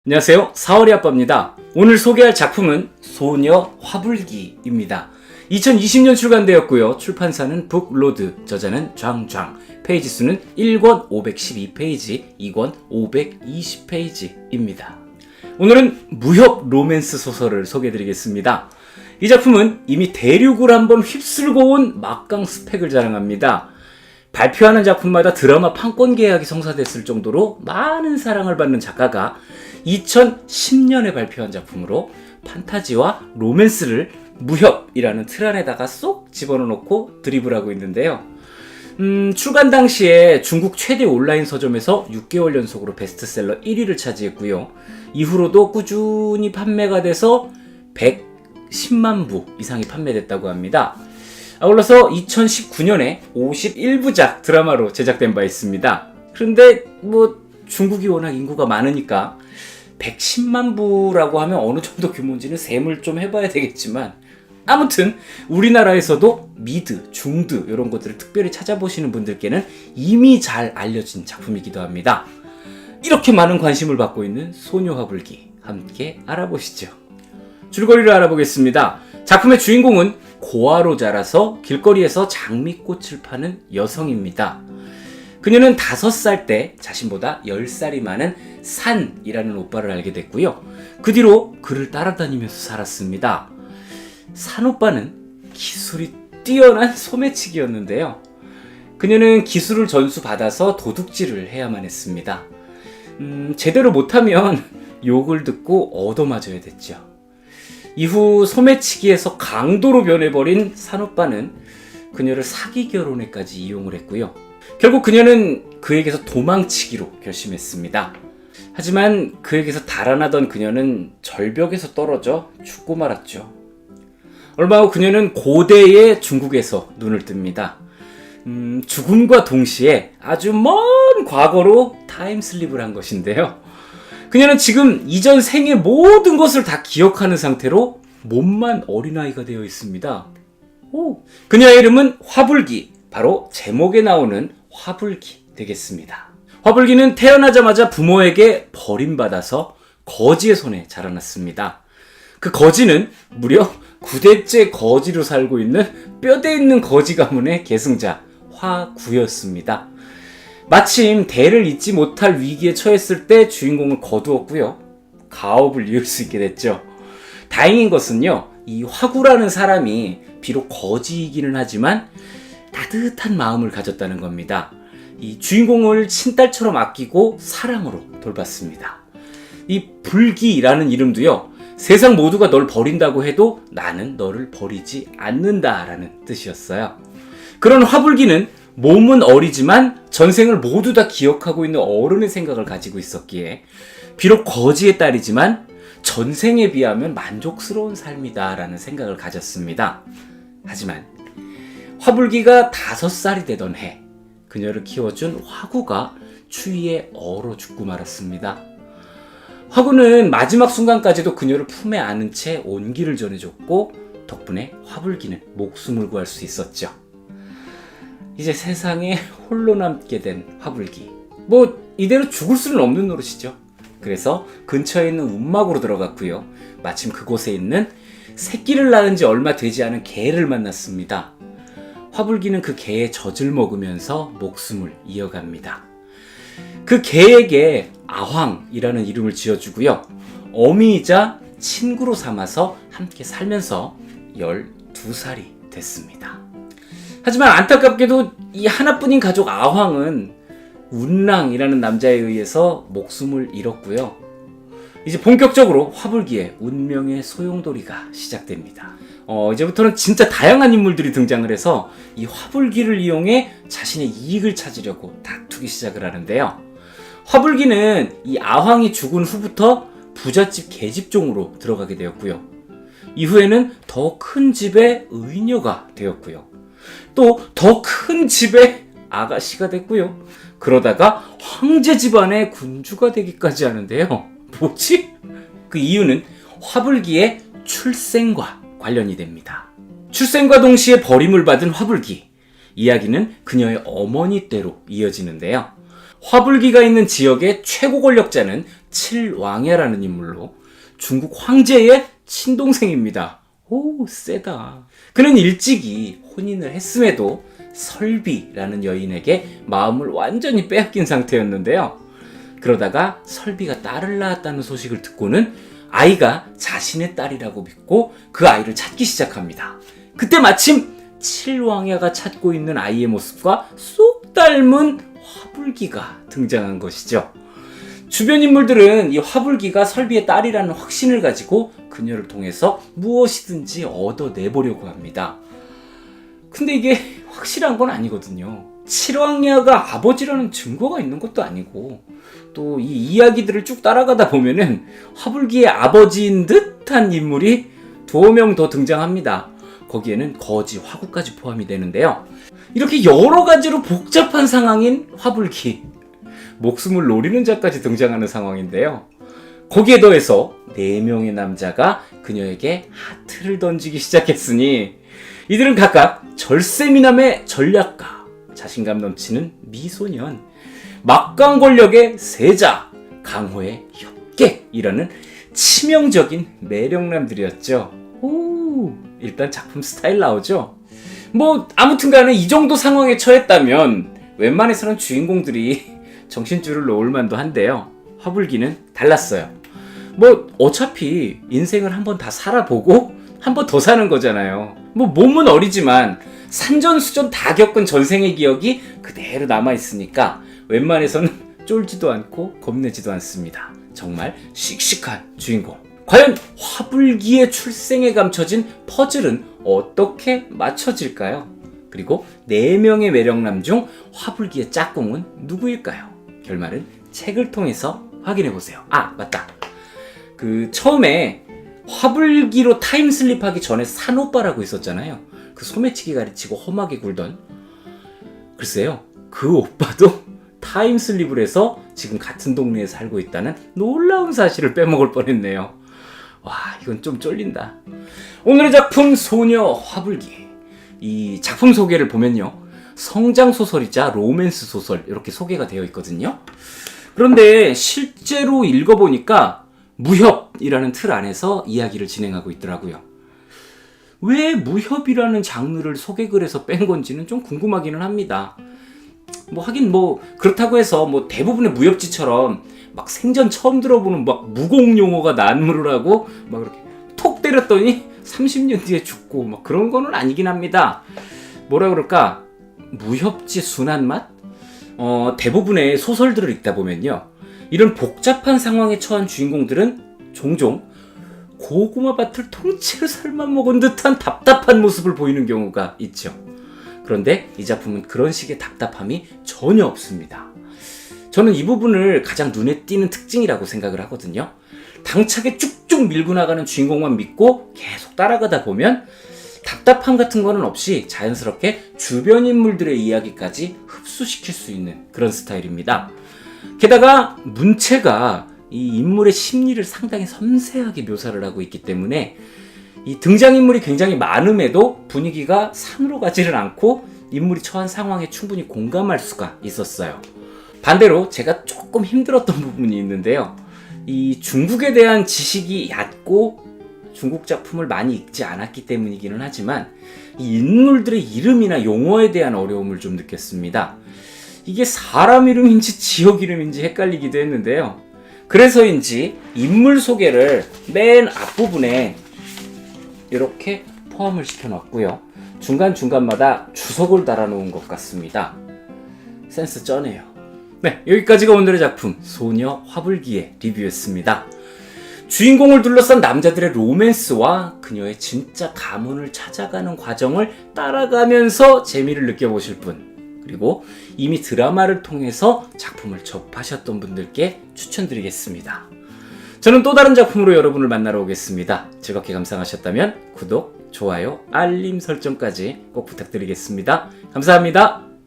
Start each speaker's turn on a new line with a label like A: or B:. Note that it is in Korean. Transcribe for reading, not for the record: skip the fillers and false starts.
A: 안녕하세요. 사월이 아빠입니다. 오늘 소개할 작품은 소녀 화불기입니다. 2020년 출간되었고요. 출판사는 북로드, 저자는 장, 페이지 수는 1권 512페이지, 2권 520페이지입니다. 오늘은 무협 로맨스 소설을 소개해드리겠습니다. 이 작품은 이미 대륙을 한번 휩쓸고 온 막강 스펙을 자랑합니다. 발표하는 작품마다 드라마 판권 계약이 성사됐을 정도로 많은 사랑을 받는 작가가 2010년에 발표한 작품으로 판타지와 로맨스를 무협이라는 틀 안에다가 쏙 집어넣고 드리블하고 있는데요. 출간 당시에 중국 최대 온라인 서점에서 6개월 연속으로 베스트셀러 1위를 차지했고요. 이후로도 꾸준히 판매가 돼서 110만 부 이상이 판매됐다고 합니다. 아울러서 2019년에 51부작 드라마로 제작된 바 있습니다. 그런데 중국이 워낙 인구가 많으니까 110만 부라고 하면 어느 정도 규모인지는 셈을 좀 해봐야 되겠지만, 아무튼 우리나라에서도 미드, 중드 이런 것들을 특별히 찾아보시는 분들께는 이미 잘 알려진 작품이기도 합니다. 이렇게 많은 관심을 받고 있는 소녀 화불기, 함께 알아보시죠. 줄거리를 알아보겠습니다. 작품의 주인공은 고아로 자라서 길거리에서 장미꽃을 파는 여성입니다. 그녀는 5살 때 자신보다 10살이 많은 산이라는 오빠를 알게 됐고요. 그 뒤로 그를 따라다니면서 살았습니다. 산 오빠는 기술이 뛰어난 소매치기였는데요. 그녀는 기술을 전수받아서 도둑질을 해야만 했습니다. 제대로 못하면 욕을 듣고 얻어맞아야 됐죠. 이후 소매치기에서 강도로 변해버린 산오빠는 그녀를 사기 결혼에까지 이용을 했고요. 결국 그녀는 그에게서 도망치기로 결심했습니다. 하지만 그에게서 달아나던 그녀는 절벽에서 떨어져 죽고 말았죠. 얼마 후 그녀는 고대의 중국에서 눈을 뜹니다. 죽음과 동시에 아주 먼 과거로 타임슬립을 한 것인데요. 그녀는 지금 이전 생의 모든 것을 다 기억하는 상태로 몸만 어린아이가 되어 있습니다. 그녀의 이름은 화불기, 바로 제목에 나오는 화불기 되겠습니다. 화불기는 태어나자마자 부모에게 버림받아서 거지의 손에 자라났습니다. 그 거지는 무려 9대째 거지로 살고 있는 뼈대 있는 거지 가문의 계승자 화구였습니다. 마침 대를 잇지 못할 위기에 처했을 때 주인공을 거두었고요. 가업을 이을 수 있게 됐죠. 다행인 것은요, 이 화구라는 사람이 비록 거지이기는 하지만 따뜻한 마음을 가졌다는 겁니다. 이 주인공을 친딸처럼 아끼고 사랑으로 돌봤습니다. 이 불기라는 이름도요, 세상 모두가 널 버린다고 해도 나는 너를 버리지 않는다라는 뜻이었어요. 그런 화불기는 몸은 어리지만 전생을 모두 다 기억하고 있는 어른의 생각을 가지고 있었기에 비록 거지의 딸이지만 전생에 비하면 만족스러운 삶이다 라는 생각을 가졌습니다. 하지만 화불기가 5살이 되던 해, 그녀를 키워준 화구가 추위에 얼어 죽고 말았습니다. 화구는 마지막 순간까지도 그녀를 품에 안은 채 온기를 전해줬고, 덕분에 화불기는 목숨을 구할 수 있었죠. 이제 세상에 홀로 남게 된 화불기. 이대로 죽을 수는 없는 노릇이죠. 그래서 근처에 있는 움막으로 들어갔고요. 마침 그곳에 있는 새끼를 낳은 지 얼마 되지 않은 개를 만났습니다. 화불기는 그 개의 젖을 먹으면서 목숨을 이어갑니다. 그 개에게 아황이라는 이름을 지어주고요. 어미이자 친구로 삼아서 함께 살면서 12살이 됐습니다. 하지만 안타깝게도 이 하나뿐인 가족 아황은 운랑이라는 남자에 의해서 목숨을 잃었고요. 이제 본격적으로 화불기의 운명의 소용돌이가 시작됩니다. 이제부터는 진짜 다양한 인물들이 등장을 해서 이 화불기를 이용해 자신의 이익을 찾으려고 다투기 시작을 하는데요. 화불기는 이 아황이 죽은 후부터 부잣집 계집종으로 들어가게 되었고요. 이후에는 더 큰 집의 의녀가 되었고요. 또 더 큰 집의 아가씨가 됐고요. 그러다가 황제 집안의 군주가 되기까지 하는데요. 뭐지? 그 이유는 화불기의 출생과 관련이 됩니다. 출생과 동시에 버림을 받은 화불기. 이야기는 그녀의 어머니 때로 이어지는데요. 화불기가 있는 지역의 최고 권력자는 칠왕야라는 인물로 중국 황제의 친동생입니다. 오, 세다. 그는 일찍이 혼인을 했음에도 설비라는 여인에게 마음을 완전히 빼앗긴 상태였는데요. 그러다가 설비가 딸을 낳았다는 소식을 듣고는 아이가 자신의 딸이라고 믿고 그 아이를 찾기 시작합니다. 그때 마침 칠왕야가 찾고 있는 아이의 모습과 쏙 닮은 화불기가 등장한 것이죠. 주변 인물들은 이 화불기가 설비의 딸이라는 확신을 가지고 그녀를 통해서 무엇이든지 얻어내보려고 합니다. 근데 이게 확실한 건 아니거든요. 칠왕야가 아버지라는 증거가 있는 것도 아니고, 또 이 이야기들을 쭉 따라가다 보면은 화불기의 아버지인 듯한 인물이 2명 더 등장합니다. 거기에는 거지, 화구까지 포함이 되는데요. 이렇게 여러 가지로 복잡한 상황인 화불기, 목숨을 노리는 자까지 등장하는 상황인데요. 거기에 더해서 4명의 남자가 그녀에게 하트를 던지기 시작했으니 이들은 각각 절세미남의 전략가, 자신감 넘치는 미소년, 막강 권력의 세자, 강호의 협객이라는 치명적인 매력남들이었죠. 오, 일단 작품 스타일 나오죠. 뭐 아무튼 간에 이 정도 상황에 처했다면 웬만해서는 주인공들이 정신줄을 놓을 만도 한데요. 화불기는 달랐어요. 뭐 어차피 인생을 한번 다 살아보고 한 번 더 사는 거잖아요. 뭐 몸은 어리지만 산전수전 다 겪은 전생의 기억이 그대로 남아있으니까 웬만해서는 쫄지도 않고 겁내지도 않습니다. 정말 씩씩한 주인공. 과연 화불기의 출생에 감춰진 퍼즐은 어떻게 맞춰질까요? 그리고 4명의 매력남 중 화불기의 짝꿍은 누구일까요? 결말은 책을 통해서 확인해보세요. 아, 맞다. 처음에 화불기로 타임슬립하기 전에 산오빠라고 있었잖아요. 그 소매치기 가르치고 험하게 굴던. 글쎄요, 그 오빠도 타임슬립을 해서 지금 같은 동네에 살고 있다는 놀라운 사실을 빼먹을 뻔했네요. 와, 이건 좀 쫄린다. 오늘의 작품 소녀 화불기. 이 작품 소개를 보면요, 성장소설이자 로맨스 소설 이렇게 소개가 되어 있거든요. 그런데 실제로 읽어보니까 무협이라는 틀 안에서 이야기를 진행하고 있더라고요. 왜 무협이라는 장르를 소개글에서 뺀 건지는 좀 궁금하기는 합니다. 하긴 그렇다고 해서 대부분의 무협지처럼 막 생전 처음 들어보는 막 무공 용어가 난무를 하고 막 이렇게 톡 때렸더니 30년 뒤에 죽고 막 그런 거는 아니긴 합니다. 뭐라 그럴까? 무협지 순한 맛? 대부분의 소설들을 읽다 보면요, 이런 복잡한 상황에 처한 주인공들은 종종 고구마 밭을 통째로 삶아먹은 듯한 답답한 모습을 보이는 경우가 있죠. 그런데 이 작품은 그런 식의 답답함이 전혀 없습니다. 저는 이 부분을 가장 눈에 띄는 특징이라고 생각을 하거든요. 당차게 쭉쭉 밀고 나가는 주인공만 믿고 계속 따라가다 보면 답답함 같은 거는 없이 자연스럽게 주변 인물들의 이야기까지 흡수시킬 수 있는 그런 스타일입니다. 게다가 문체가 이 인물의 심리를 상당히 섬세하게 묘사를 하고 있기 때문에 이 등장인물이 굉장히 많음에도 분위기가 산으로 가지를 않고 인물이 처한 상황에 충분히 공감할 수가 있었어요. 반대로 제가 조금 힘들었던 부분이 있는데요. 이 중국에 대한 지식이 얕고 중국 작품을 많이 읽지 않았기 때문이기는 하지만 이 인물들의 이름이나 용어에 대한 어려움을 좀 느꼈습니다. 이게 사람 이름인지 지역 이름인지 헷갈리기도 했는데요. 그래서인지 인물 소개를 맨 앞부분에 이렇게 포함을 시켜놨고요. 중간중간마다 주석을 달아놓은 것 같습니다. 센스 쩌네요. 네, 여기까지가 오늘의 작품 소녀 화불기의 리뷰였습니다. 주인공을 둘러싼 남자들의 로맨스와 그녀의 진짜 가문을 찾아가는 과정을 따라가면서 재미를 느껴보실 분, 그리고 이미 드라마를 통해서 작품을 접하셨던 분들께 추천드리겠습니다. 저는 또 다른 작품으로 여러분을 만나러 오겠습니다. 즐겁게 감상하셨다면 구독, 좋아요, 알림 설정까지 꼭 부탁드리겠습니다. 감사합니다.